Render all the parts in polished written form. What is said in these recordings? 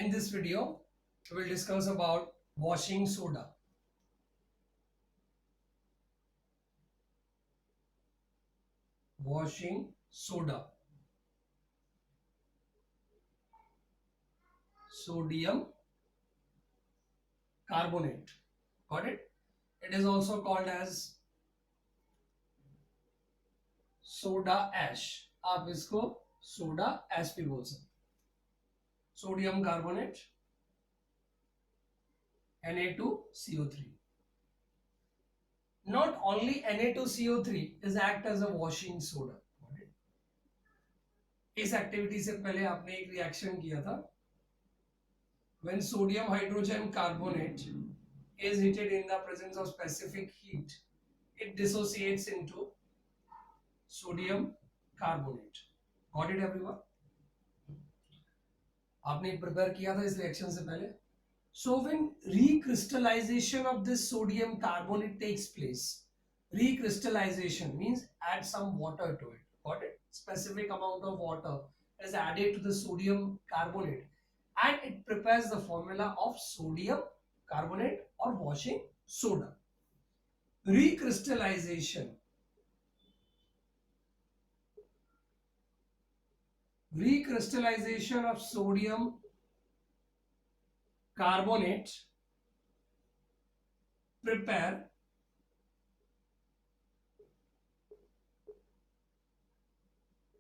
In this video, we will discuss about washing soda. Washing soda. Sodium carbonate. Got it? It is also called as soda ash. आप इसको soda ash भी बोल सकते. Sodium carbonate, Na2CO3. Not only Na2CO3 is act as a washing soda. इस activity से पहले आपने एक रिएक्शन किया था. When sodium hydrogen carbonate is heated in the presence of specific heat, it dissociates into sodium carbonate. Got it everyone? आपने prepare किया था इस रिएक्शन से पहले. So when recrystallization of this sodium carbonate takes place, recrystallization means add some water to it. Got it? Specific amount of water is added to the sodium carbonate and it prepares the formula of sodium carbonate or washing soda. Recrystallization of sodium carbonate prepare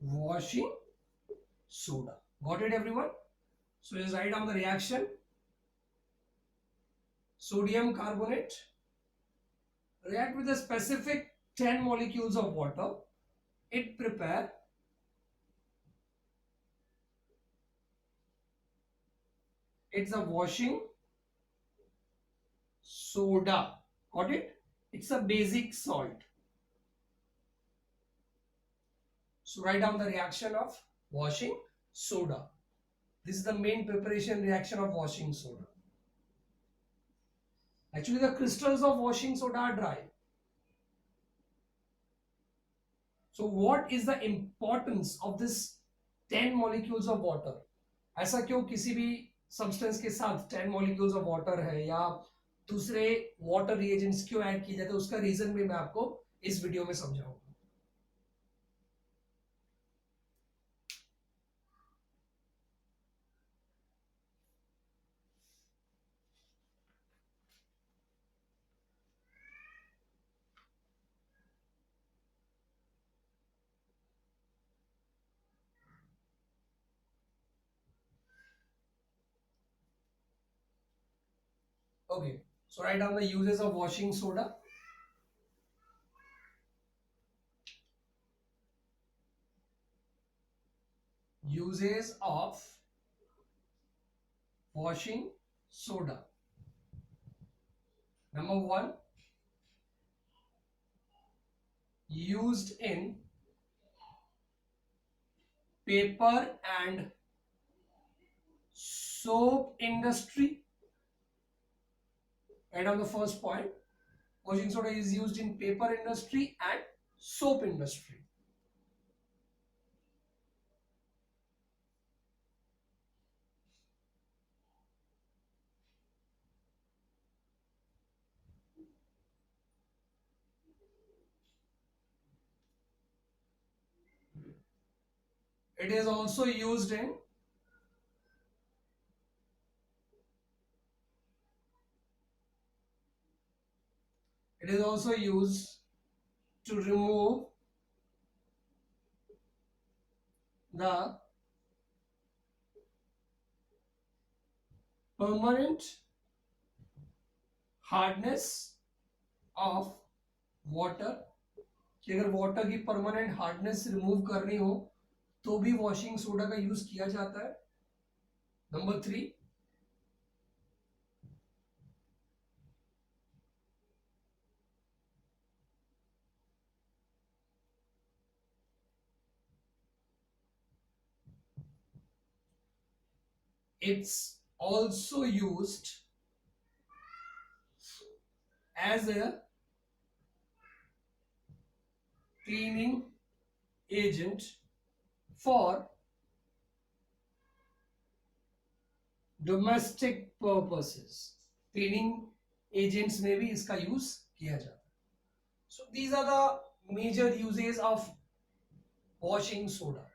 washing soda. Got it everyone? So just write down the reaction. Sodium carbonate react with a specific 10 molecules of water. It prepare it's a washing soda. Got it? It's a basic salt. So write down the reaction of washing soda. This is the main preparation reaction of washing soda. Actually, the crystals of washing soda are dry. So what is the importance of this 10 molecules of water? ऐसा क्यों किसी भी substance के साथ 10 molecules of water है या दूसरे water reagents क्यों ऐड किए जाते हैं, उसका रीजन भी मैं आपको इस वीडियो में समझाऊंगा. Okay, so write down the uses of washing soda. Uses of washing soda. Number 1, used in paper and soap industry. Right on the first point, washing soda is used in paper industry and soap industry. It is also used in to remove the permanent hardness of water. कि अगर water की permanent hardness remove करनी हो तो भी washing soda का use किया जाता है. Number 3, it's also used as a cleaning agent for domestic purposes, cleaning agents में भी इसका यूज किया जाता है. So these are the major uses of washing soda.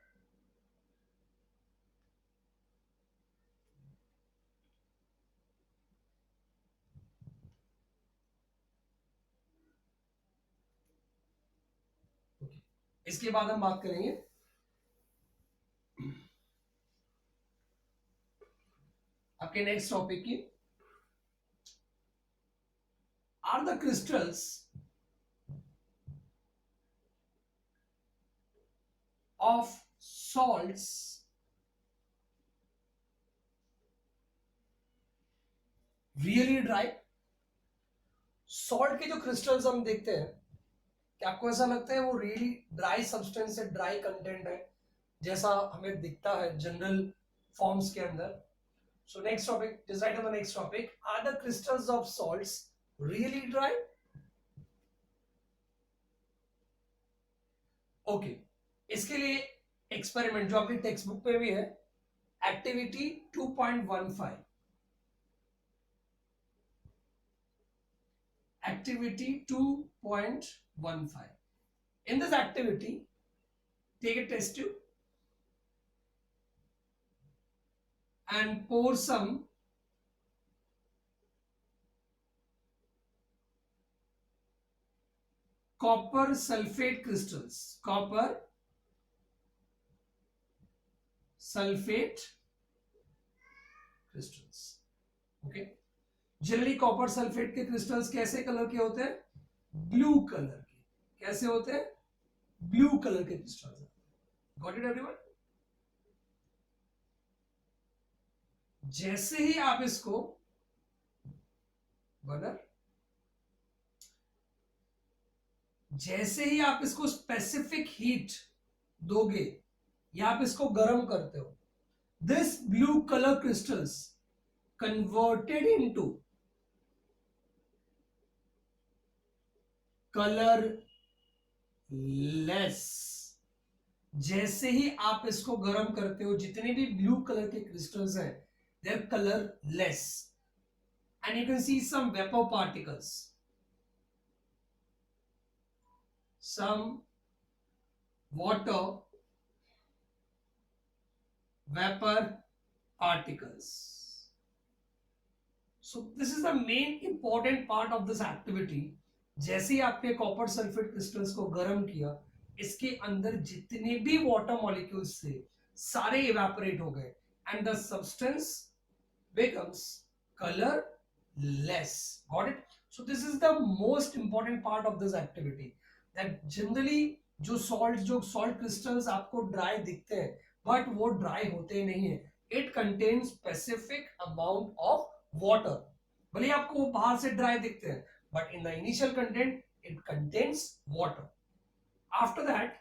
इसके बाद हम बात करेंगे आपके नेक्स्ट टॉपिक की. Are the crystals of salts really dry. Salt के जो क्रिस्टल्स हम देखते हैं, क्या आपको ऐसा लगता है वो रियली ड्राई सब्सटेंस है, ड्राई कंटेंट है, जैसा हमें दिखता है जनरल फॉर्म्स के अंदर? So next topic, just write on the next topic. Are the crystals of salts really dry? Okay. इसके लिए एक्सपेरिमेंट जो आपकी टेक्स्ट बुक पे भी है, activity 2.15. Activity 2.15. In this activity, take a test tube and pour some copper sulfate crystals. Copper sulfate crystals. Okay. Generally copper sulphate के crystals कैसे colour के होते हैं? ब्लू कलर के. कैसे होते हैं? ब्लू कलर के क्रिस्टल्स. Got it everyone? जैसे ही आप इसको बर्नर, जैसे ही आप इसको स्पेसिफिक हीट दोगे या आप इसको गर्म करते हो, this blue colour crystals converted into colour less. जैसे ही आप इसको गर्म करते हो, जितने भी ब्लू कलर के क्रिस्टल्स हैं, they are colourless, and you can see some vapour particles, some water vapor particles. So this is the main important part of this activity. जैसे ही आपने कॉपर सल्फेट क्रिस्टल्स को गर्म किया, इसके अंदर जितने भी वाटर मॉलिक्यूल्स थे सारे इवेपोरेट हो गए, and the substance becomes colorless. Got it? So this is the most important part of this activity. That generally जो सॉल्ट क्रिस्टल्स आपको ड्राई दिखते हैं, बट वो ड्राई होते नहीं है. It contains specific amount of water. भले आपको वो बाहर से ड्राई दिखते हैं, but in the initial content it contains water. After that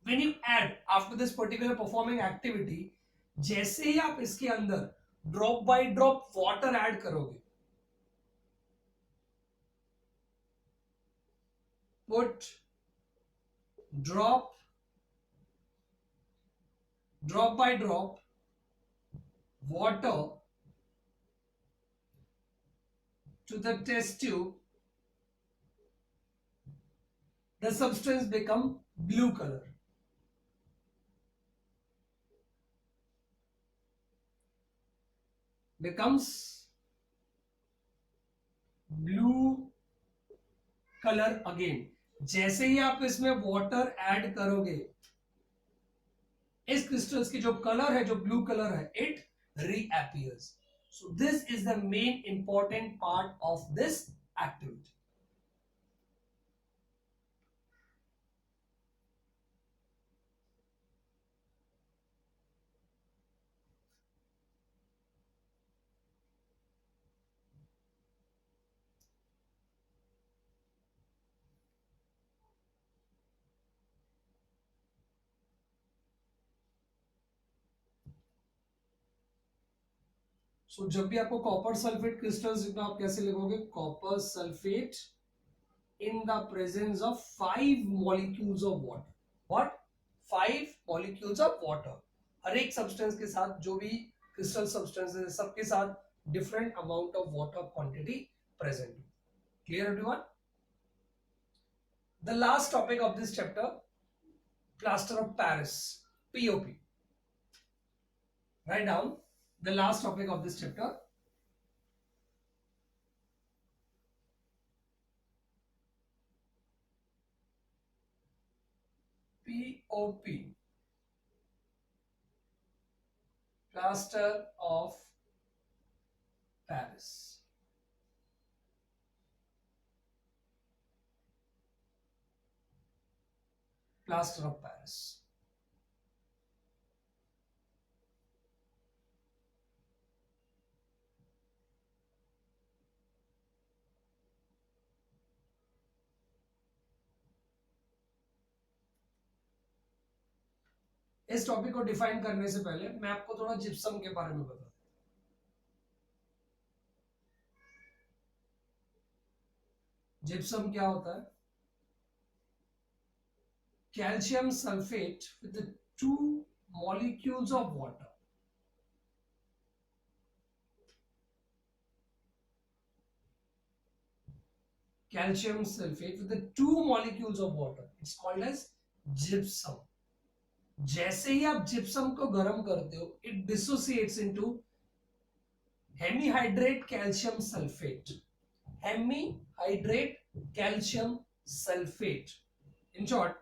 when you add, after this particular performing activity, जैसे ही आप इसके अंदर drop by drop water add करोगे, put drop by drop water to the test tube, the substance become blue color. Becomes blue color again. जैसे ही आप इसमें water add करोगे, इस क्रिस्टल्स की जो कलर है, जो ब्लू कलर है, it reappears. So this is the main important part of this activity. जब भी आपको कॉपर सल्फेट क्रिस्टल्स लिखना, आप कैसे लिखोगे? Copper sulphate in the presence of 5 molecules of water. What? 5 molecules of water. हर एक सब्सटेंस के साथ जो भी क्रिस्टल सब्सटेंसेस सबके साथ different amount of water quantity present. Clear everyone? The last topic of this chapter, plaster of Paris, POP. Write down the last topic of this chapter. POP. Plaster of Paris. Plaster of Paris. इस topic को define करने से पहले मैं आपको थोड़ा gypsum के बारे में बता दूं. जिप्सम क्या होता है? Calcium sulphate with 2 molecules of water. Calcium sulfate with the 2 molecules of water. It's called as gypsum. जैसे ही आप जिप्सम को गर्म करते हो, it dissociates into hemihydrate calcium sulphate. Hemihydrate calcium sulphate. In short,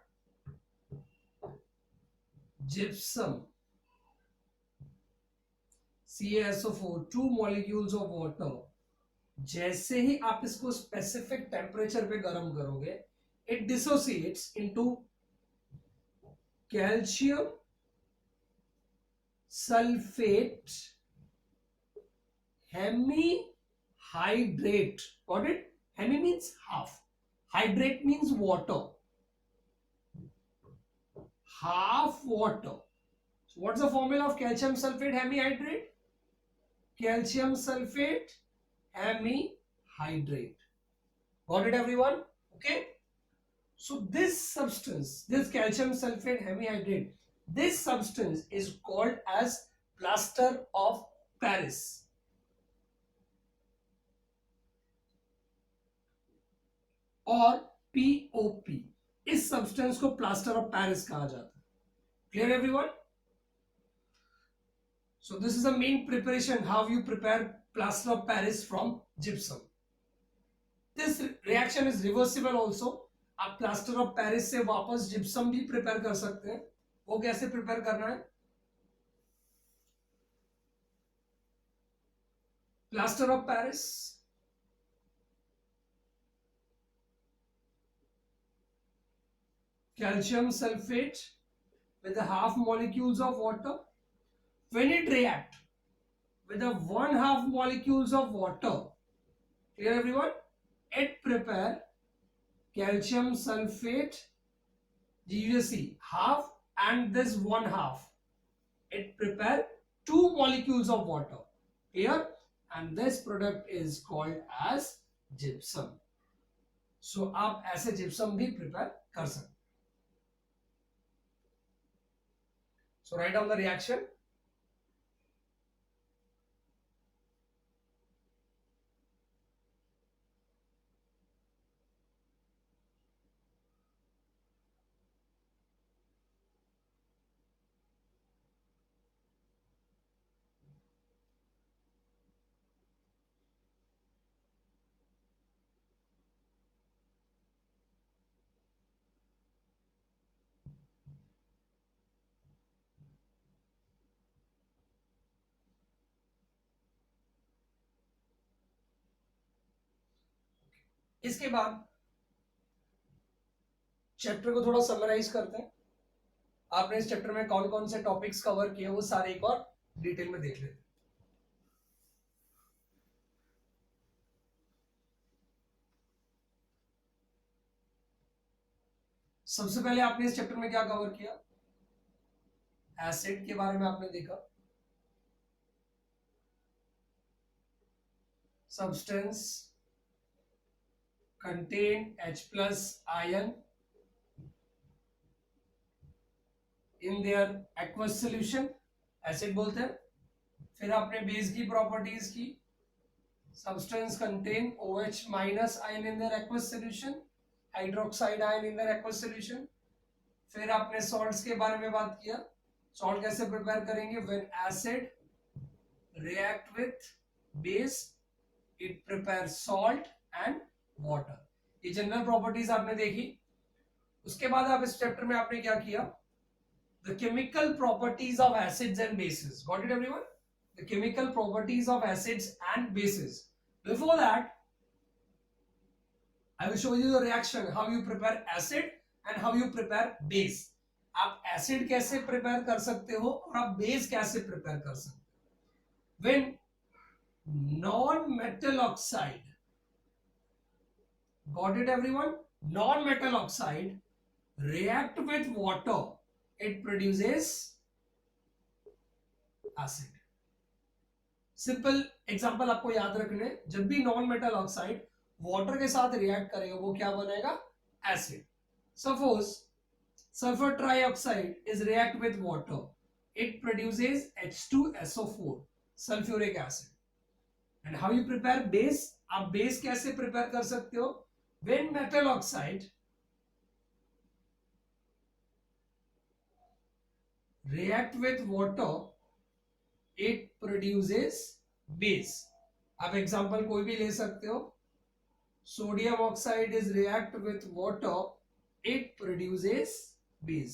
gypsum, CaSO4, 2 molecules of water. जैसे ही आप इसको specific temperature पे गर्म करोगे, it dissociates into calcium sulphate hemihydrate. Got it? Hemi means half, hydrate means water, half water. So what's the formula of calcium sulfate hemihydrate? Calcium sulfate hemihydrate. Got it everyone? Okay, so this substance, this calcium sulfate hemihydrate, this substance is called as plaster of Paris. और POP, इस substance को plaster of Paris कहा जाता है. Clear everyone? So this is the main preparation, how you prepare plaster of Paris from gypsum. This reaction is reversible also. आप plaster of Paris से वापस gypsum भी प्रिपेयर कर सकते हैं. वो कैसे प्रिपेयर करना है? Plaster of Paris, calcium sulfate with the half molecules of water. When it react with the 1/2 molecules of water, clear everyone, it prepare calcium sulfate, you see half and this 1/2, it prepare 2 molecules of water. Clear? And this product is called as gypsum. So आप ऐसे gypsum भी prepare कर सकते. So write down the reaction. इसके बाद chapter को थोड़ा summarise करते हैं. आपने इस चैप्टर में कौन कौन से टॉपिक्स कवर किए वो सारे एक बार डिटेल में देख लेते हैं. सबसे पहले आपने इस चैप्टर में क्या कवर किया? एसिड के बारे में आपने देखा. Substance contain H plus ion in their aqueous solution, acid बोलते हैं. फिर आपने बेस की प्रॉपर्टीज की, substance contain OH minus ion in their aqueous solution, hydroxide ion in their aqueous solution. फिर आपने सॉल्ट्स के बारे में बात किया, सॉल्ट कैसे प्रिपेयर करेंगे, when acid react with base it prepare salt and water. ये जनरल प्रॉपर्टीज आपने देखी. उसके बाद आप इस चैप्टर में आपने क्या किया, the chemical properties of acids and bases. Got it everyone? The chemical properties of acids and bases. Before that I will show you the reaction, how you prepare acid and how you prepare base. आप acid कैसे prepare कर सकते हो और आप base कैसे prepare कर सकते हो. When non-metal oxide, got it everyone? Non-metal oxide react with water, it produces acid. Simple example आपको याद रखने, जब भी non-metal oxide वाटर के साथ रिएक्ट करेगा वो क्या बनेगा, acid. Suppose sulphur trioxide is react with water, it produces H2SO4, sulphuric acid. And how you prepare base, आप बेस कैसे प्रिपेयर कर सकते हो, when metal oxide react with water it produces base. आप एग्जांपल कोई भी ले सकते हो, sodium oxide is react with water, it produces base.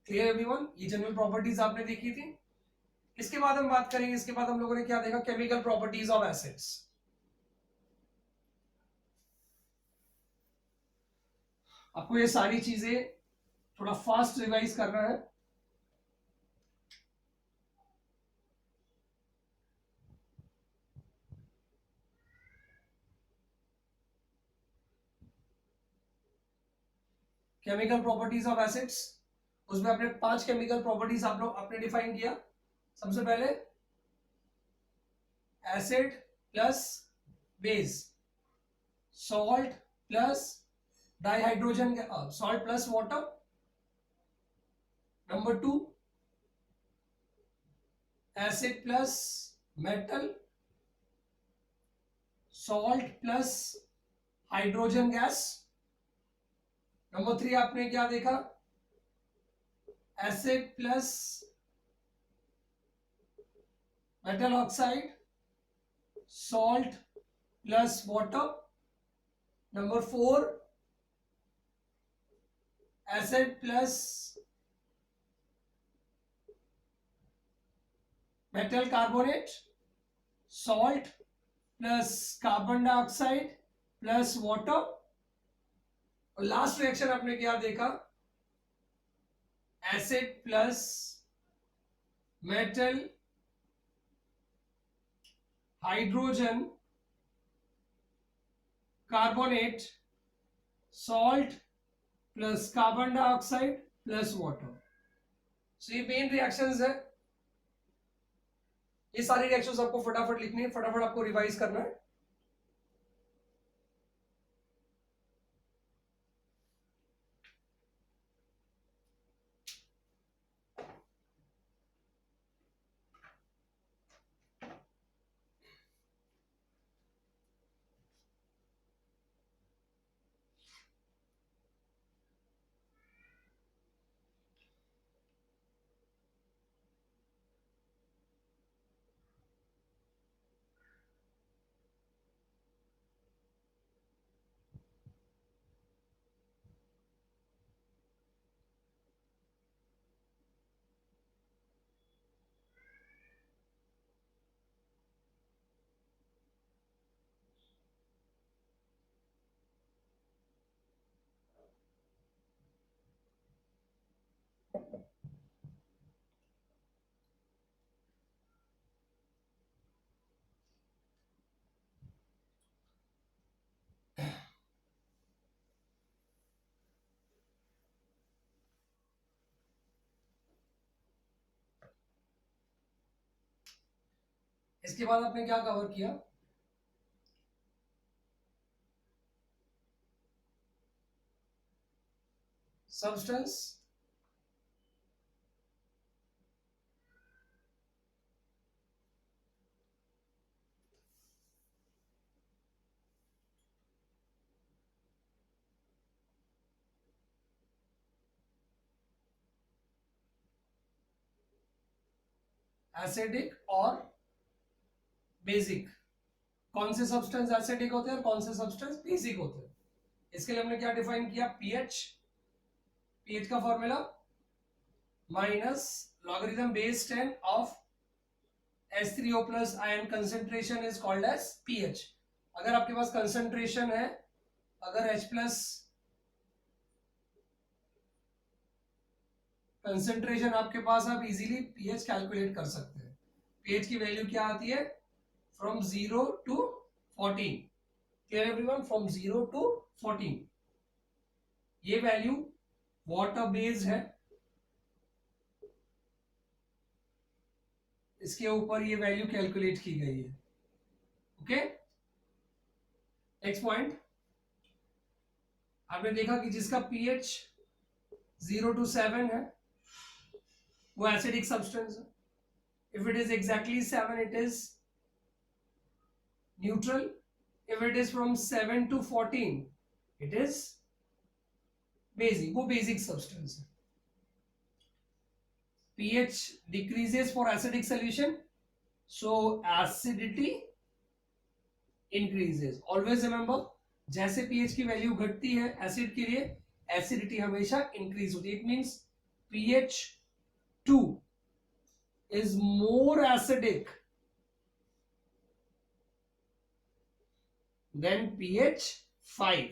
Clear everyone? ये जनरल प्रॉपर्टीज आपने देखी थी. इसके बाद हम बात करेंगे, इसके बाद हम लोगों ने क्या देखा, केमिकल प्रॉपर्टीज ऑफ एसिड्स. आपको ये सारी चीजें थोड़ा फास्ट रिवाइज करना है. केमिकल प्रॉपर्टीज ऑफ एसिड्स, उसमें आपने 5 केमिकल प्रॉपर्टीज आप लोग आपने डिफाइन किया. सबसे पहले acid plus base, salt plus dihydrogen, salt plus water. Number 2 acid plus metal, salt plus hydrogen gas. Number 3 आपने क्या देखा, acid plus metal oxide, salt plus water. Number 4 acid plus metal carbonate, salt plus carbon dioxide plus water. और last reaction आपने क्या देखा, acid plus metal, hydrogen carbonate, salt plus carbon dioxide plus water. So ये main reactions है. ये सारी reactions आपको फटाफट लिखनी है, फटाफट आपको रिवाइज करना है. इसके बाद आपने क्या कवर किया, सब्सटेंस एसिडिक और बेसिक। कौन से सब्सटेंस एसिडिक होते हैं और कौन से सब्सटेंस बेसिक होते हैं, इसके लिए हमने क्या डिफाइन किया, पीएच। पीएच का formula minus logarithm base 10 of H3O plus ion concentration is called as pH. अगर आपके पास कंसेंट्रेशन है, अगर H प्लस कंसेंट्रेशन आपके पास, आप इजीली पीएच कैलकुलेट कर सकते हैं। पीएच की वैल्यू क्या आती है, from 0 to 14। Clear everyone, from 0 to 14। ये वैल्यू वाटर बेस्ड है, इसके ऊपर ये वैल्यू कैलकुलेट की गई है। ओके, नेक्स्ट पॉइंट, आपने देखा कि जिसका पीएच 0 to 7 है वो एसिडिक सब्सटेंस है। If it is exactly 7 it is neutral. If it is from 7 to 14 it is basic, वो बेसिक सब्सटेंस है। pH decreases for acidic solution, so acidity increases. Always remember, जैसे pH की value घटती है acid के लिए, acidity हमेशा increase होती है। It means pH 2 is more acidic than pH 5.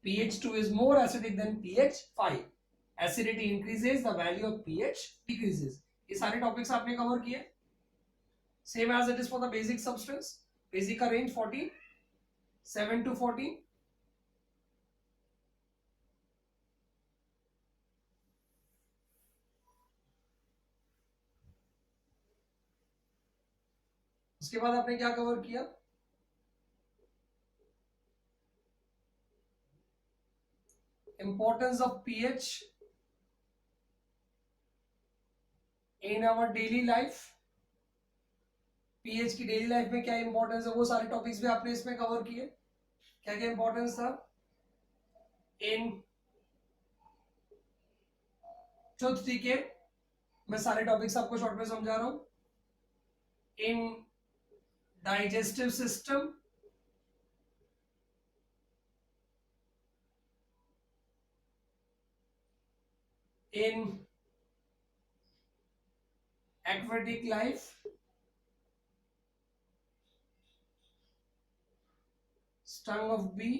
pH 2 is more acidic than pH 5. Acidity increases, the value of pH decreases. ये सारे टॉपिक्स आपने कवर किए, same as it is for the basic substance. Basic का range 14, 7 to 14। उसके बाद आपने क्या cover किया, importance of pH in our daily life. PH की डेली लाइफ में क्या इंपॉर्टेंस है, वो सारे टॉपिक्स भी आपने इसमें कवर किए। क्या क्या इंपॉर्टेंस था इन चौथ टीके, मैं सारे टॉपिक्स आपको शॉर्ट में समझा रहा हूं। इन digestive system, in aquatic life, stung of bee,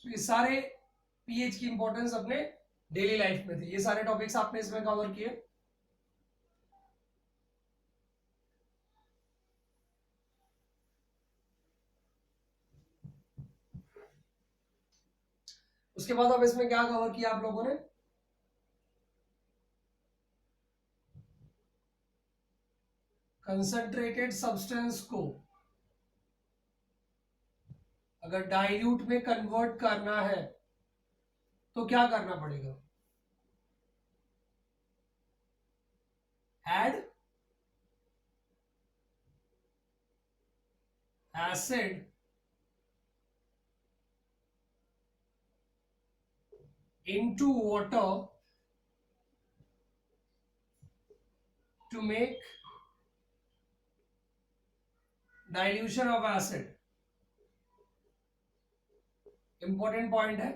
तो ये सारे पीएच की इंपॉर्टेंस अपने डेली लाइफ में थे। ये सारे टॉपिक्स आपने इसमें कवर किए। उसके बाद अब इसमें क्या कवर किया आप लोगों ने, कंसंट्रेटेड सब्सटेंस को अगर डाइल्यूट में कन्वर्ट करना है तो क्या करना पड़ेगा, add acid into water to make dilution of acid। Important point है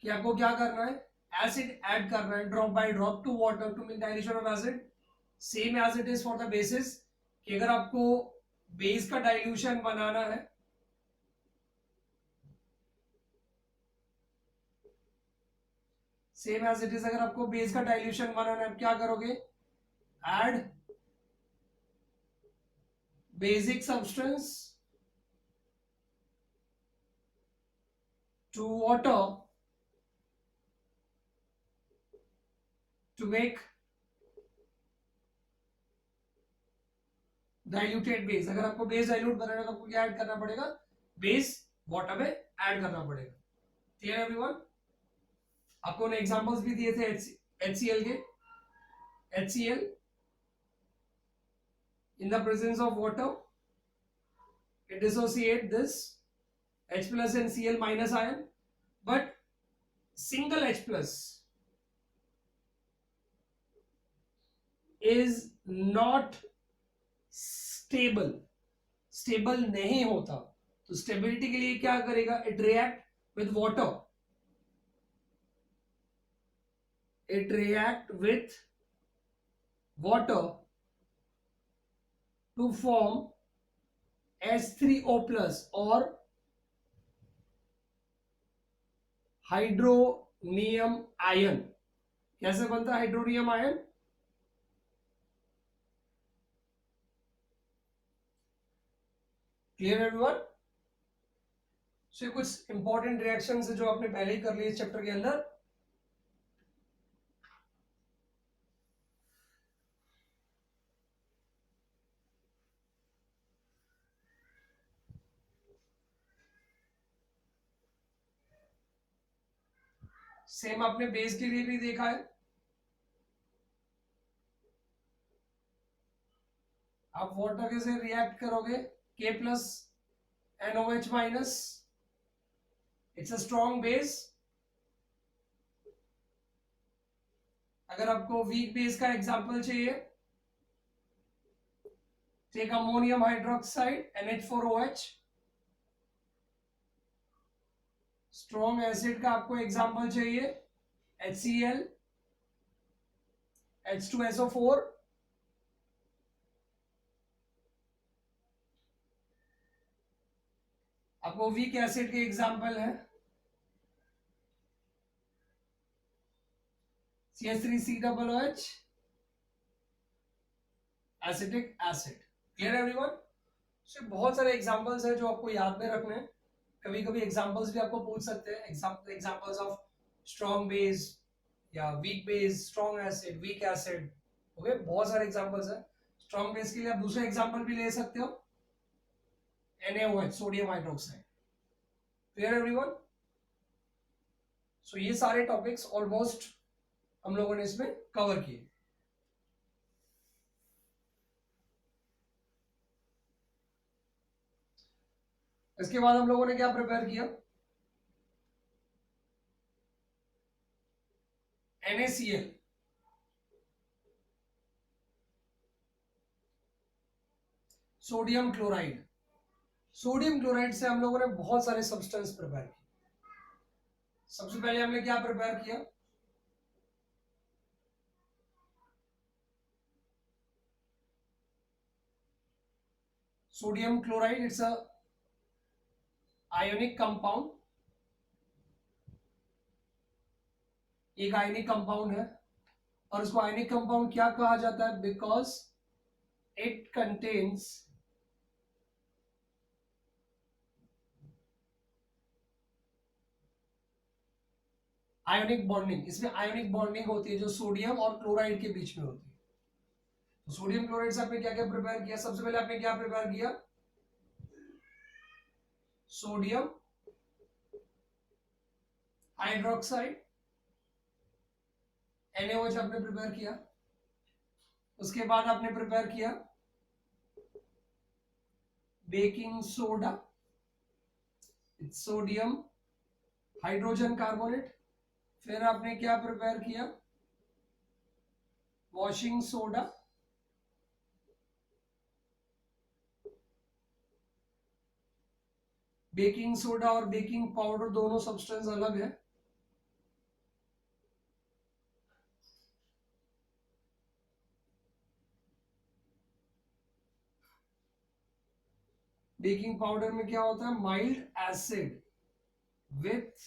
कि आपको क्या करना है, एसिड ऐड करना है drop by drop to water to make dilution of acid. Same as it is for the bases, कि अगर आपको बेस का डाइल्यूशन बनाना है सेम एज इट इज, अगर आपको बेस का डाइल्यूशन बनाना है, क्या करोगे, add basic substance to water to make diluted base. अगर आपको बेस डाइल्यूट बनाना है तो आपको क्या ऐड करना पड़ेगा, बेस वाटर में ऐड करना पड़ेगा। क्लियर एवरीवन, आपको ने एग्जांपल्स भी दिए थे HCl के। HCl in the presence of water it dissociate this H plus and Cl minus ion, but single H plus is not stable, stable नहीं होता, तो स्टेबिलिटी के लिए क्या करेगा, it react with water, it react with water to form H3O plus और hydronium ion. कैसे बनता है hydronium ion, clear everyone. So कुछ इंपॉर्टेंट रिएक्शंस है जो आपने पहले ही कर लिए इस चैप्टर के अंदर। सेम आपने बेस के लिए भी देखा है, आप वाटर के से रिएक्ट करोगे K plus NOH minus, it's a strong base. अगर आपको वीक बेस का एग्जांपल चाहिए, take ammonium hydroxide NH4OH। Strong acid का आपको एग्जांपल चाहिए HCl H2SO4। आपको वीक एसिड के एग्जांपल है CH3COOH acetic acid. Clear everyone. So बहुत सारे एग्जांपल्स है जो आपको याद में रखने हैं। कभी कभी एग्जांपल्स भी आपको पूछ सकते हैं, एग्जांपल्स ऑफ स्ट्रॉन्ग बेस या weak base, strong acid, weak acid. Okay, बहुत सारे एग्जांपल्स है। स्ट्रॉन्ग बेस के लिए आप दूसरा एग्जांपल भी ले सकते हो, NaOH sodium hydroxide. Clear everyone. So ये सारे टॉपिक्स ऑलमोस्ट हम लोगों ने इसमें कवर किए। इसके बाद हम लोगों ने क्या प्रिपेयर किया, NaCl, sodium chloride. Sodium chloride से हम लोगों ने बहुत सारे सब्सटेंस प्रिपेयर किए। सबसे पहले हमने क्या प्रिपेयर किया, sodium chloride, it's a ionic compound, एक आयोनिक कंपाउंड है। और उसको आयोनिक कंपाउंड क्या कहा जाता है, because it contains ionic bonding. इसमें आयोनिक बॉन्डिंग होती है जो सोडियम और क्लोराइड के बीच में होती है। तो सोडियम क्लोराइड से आपने क्या क्या प्रिपेयर किया, सबसे पहले आपने क्या प्रिपेयर किया, सोडियम हाइड्रोक्साइड NaOH आपने प्रिपेयर किया। उसके बाद आपने प्रिपेयर किया baking soda, sodium hydrogen carbonate. फिर आपने क्या प्रिपेयर किया, वॉशिंग सोडा, बेकिंग सोडा और बेकिंग पाउडर दोनों सब्सटेंस अलग है। बेकिंग पाउडर में क्या होता है, mild acid with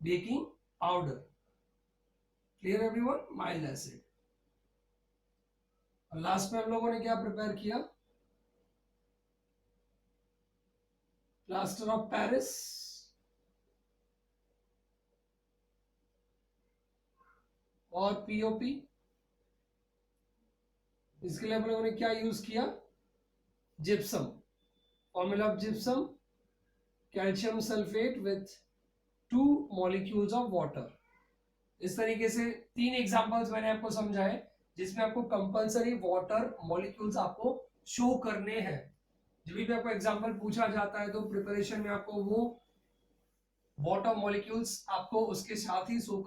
baking powder. Clear everyone, mild acid. और लास्ट में हम लोगों ने क्या प्रिपेयर किया, प्लास्टर ऑफ पेरिस और POP। इसके लिए हम लोगों ने क्या यूज किया, gypsum, formula of gypsum, calcium sulphate with 2 molecules of water. इस तरीके से 3 एग्जांपल्स मैंने आपको समझाए जिसमें आपको कंपलसरी वाटर मॉलिक्यूल्स आपको शो करने हैं। जब भी आपको एग्जांपल पूछा जाता है तो प्रिपरेशन में आपको वो वाटर मॉलिक्यूल्स आपको उसके साथ ही शो